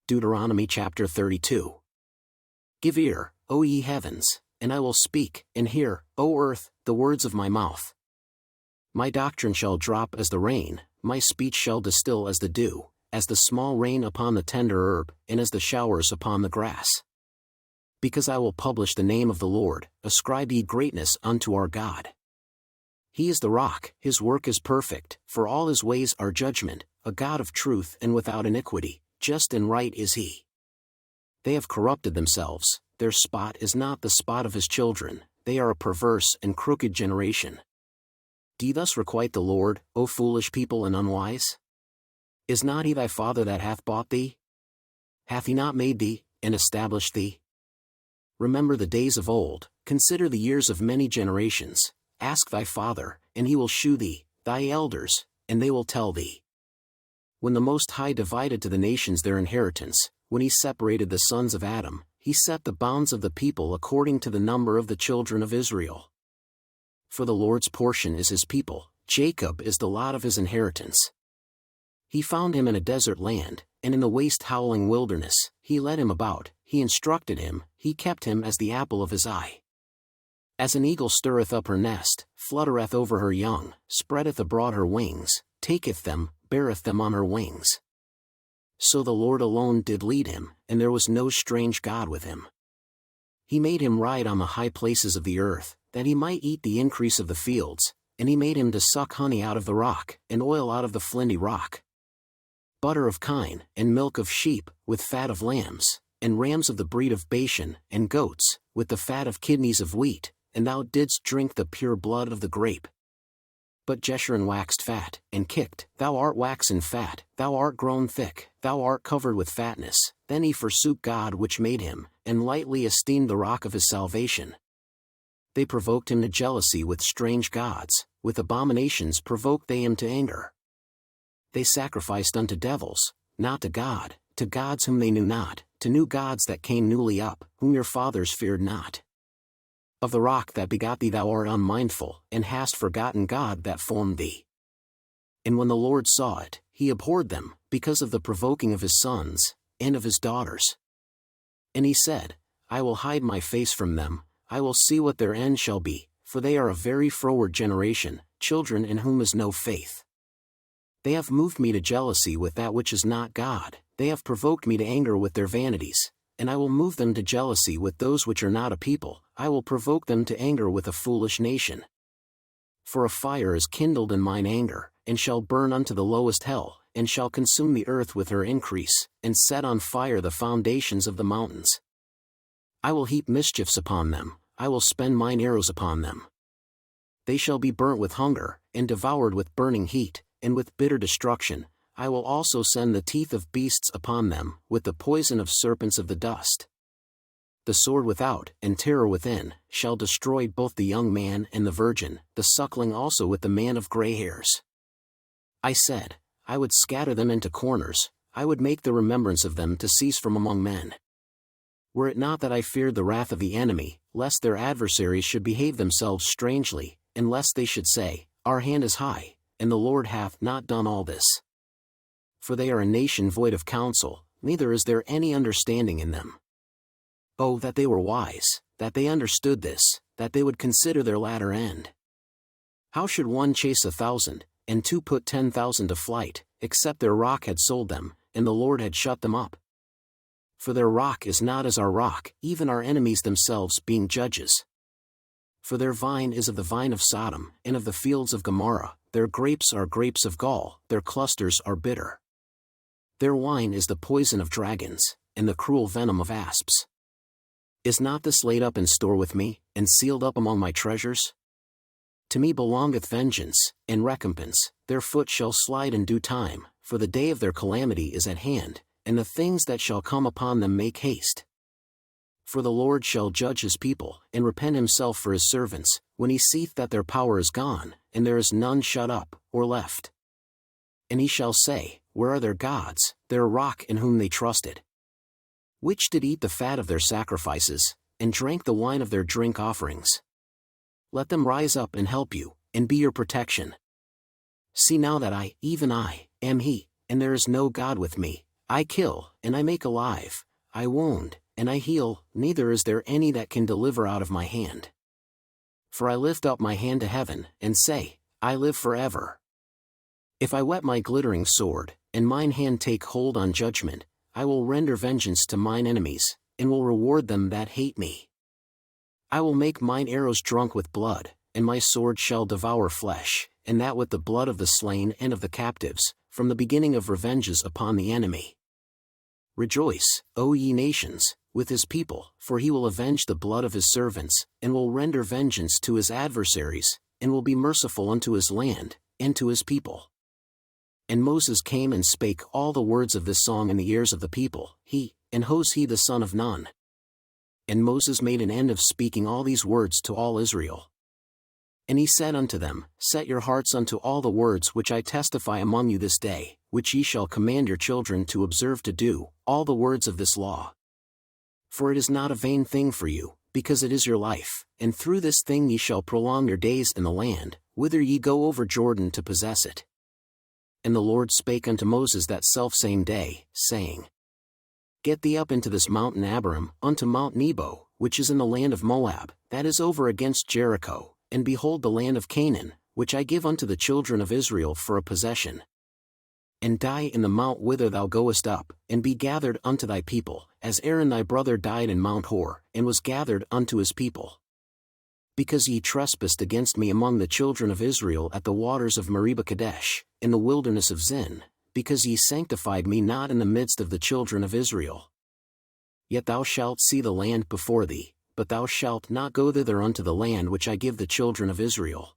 Deuteronomy chapter 32. Give ear, O ye heavens, and I will speak, and hear, O earth, the words of my mouth. My doctrine shall drop as the rain, my speech shall distill as the dew, as the small rain upon the tender herb, and as the showers upon the grass. Because I will publish the name of the Lord, ascribe ye greatness unto our God. He is the rock, his work is perfect, for all his ways are judgment, a God of truth and without iniquity, just and right is he. They have corrupted themselves, their spot is not the spot of his children, they are a perverse and crooked generation. Do ye thus requite the Lord, O foolish people and unwise? Is not he thy father that hath bought thee? Hath he not made thee, and established thee? Remember the days of old, consider the years of many generations, ask thy father, and he will shew thee, thy elders, and they will tell thee. When the Most High divided to the nations their inheritance, when he separated the sons of Adam, he set the bounds of the people according to the number of the children of Israel. For the Lord's portion is his people, Jacob is the lot of his inheritance. He found him in a desert land, and in the waste howling wilderness, he led him about, he instructed him, he kept him as the apple of his eye. As an eagle stirreth up her nest, fluttereth over her young, spreadeth abroad her wings, taketh them, beareth them on her wings. So the Lord alone did lead him, and there was no strange god with him. He made him ride on the high places of the earth, that he might eat the increase of the fields, and he made him to suck honey out of the rock, and oil out of the flinty rock. Butter of kine, and milk of sheep, with fat of lambs, and rams of the breed of Bashan, and goats, with the fat of kidneys of wheat, and thou didst drink the pure blood of the grape. But Jeshurun waxed fat, and kicked, thou art waxen fat, thou art grown thick, thou art covered with fatness. Then he forsook God which made him, and lightly esteemed the rock of his salvation. They provoked him to jealousy with strange gods, with abominations provoked they him to anger. They sacrificed unto devils, not to God, to gods whom they knew not, to new gods that came newly up, whom your fathers feared not. Of the rock that begot thee thou art unmindful, and hast forgotten God that formed thee. And when the Lord saw it, he abhorred them, because of the provoking of his sons, and of his daughters. And he said, I will hide my face from them, I will see what their end shall be, for they are a very froward generation, children in whom is no faith. They have moved me to jealousy with that which is not God, they have provoked me to anger with their vanities, and I will move them to jealousy with those which are not a people, I will provoke them to anger with a foolish nation. For a fire is kindled in mine anger, and shall burn unto the lowest hell, and shall consume the earth with her increase, and set on fire the foundations of the mountains. I will heap mischiefs upon them, I will spend mine arrows upon them. They shall be burnt with hunger, and devoured with burning heat, and with bitter destruction. I will also send the teeth of beasts upon them, with the poison of serpents of the dust. The sword without, and terror within, shall destroy both the young man and the virgin, the suckling also with the man of gray hairs. I said, I would scatter them into corners, I would make the remembrance of them to cease from among men. Were it not that I feared the wrath of the enemy, lest their adversaries should behave themselves strangely, and lest they should say, Our hand is high, and the Lord hath not done all this. For they are a nation void of counsel, neither is there any understanding in them. Oh, that they were wise, that they understood this, that they would consider their latter end. How should one chase 1,000, and two put 10,000 to flight, except their rock had sold them, and the Lord had shut them up? For their rock is not as our rock, even our enemies themselves being judges. For their vine is of the vine of Sodom, and of the fields of Gomorrah, their grapes are grapes of gall, their clusters are bitter. Their wine is the poison of dragons, and the cruel venom of asps. Is not this laid up in store with me, and sealed up among my treasures? To me belongeth vengeance, and recompense, their foot shall slide in due time, for the day of their calamity is at hand, and the things that shall come upon them make haste. For the Lord shall judge his people, and repent himself for his servants, when he seeth that their power is gone, and there is none shut up, or left. And he shall say, Where are their gods, their rock in whom they trusted? Which did eat the fat of their sacrifices, and drank the wine of their drink offerings? Let them rise up and help you, and be your protection. See now that I, even I, am he, and there is no God with me. I kill, and I make alive, I wound, and I heal, neither is there any that can deliver out of my hand. For I lift up my hand to heaven, and say, I live forever. If I whet my glittering sword, and mine hand take hold on judgment, I will render vengeance to mine enemies, and will reward them that hate me. I will make mine arrows drunk with blood, and my sword shall devour flesh, and that with the blood of the slain and of the captives, from the beginning of revenges upon the enemy. Rejoice, O ye nations, with his people, for he will avenge the blood of his servants, and will render vengeance to his adversaries, and will be merciful unto his land, and to his people. And Moses came and spake all the words of this song in the ears of the people, he, and Hosea the son of Nun. And Moses made an end of speaking all these words to all Israel. And he said unto them, Set your hearts unto all the words which I testify among you this day, which ye shall command your children to observe to do, all the words of this law. For it is not a vain thing for you, because it is your life, and through this thing ye shall prolong your days in the land, whither ye go over Jordan to possess it. And the Lord spake unto Moses that selfsame day, saying, Get thee up into this mountain Abiram, unto Mount Nebo, which is in the land of Moab, that is over against Jericho, and behold the land of Canaan, which I give unto the children of Israel for a possession. And die in the mount whither thou goest up, and be gathered unto thy people, as Aaron thy brother died in Mount Hor, and was gathered unto his people. Because ye trespassed against me among the children of Israel at the waters of Meribah Kadesh, in the wilderness of Zin, because ye sanctified me not in the midst of the children of Israel. Yet thou shalt see the land before thee, but thou shalt not go thither unto the land which I give the children of Israel.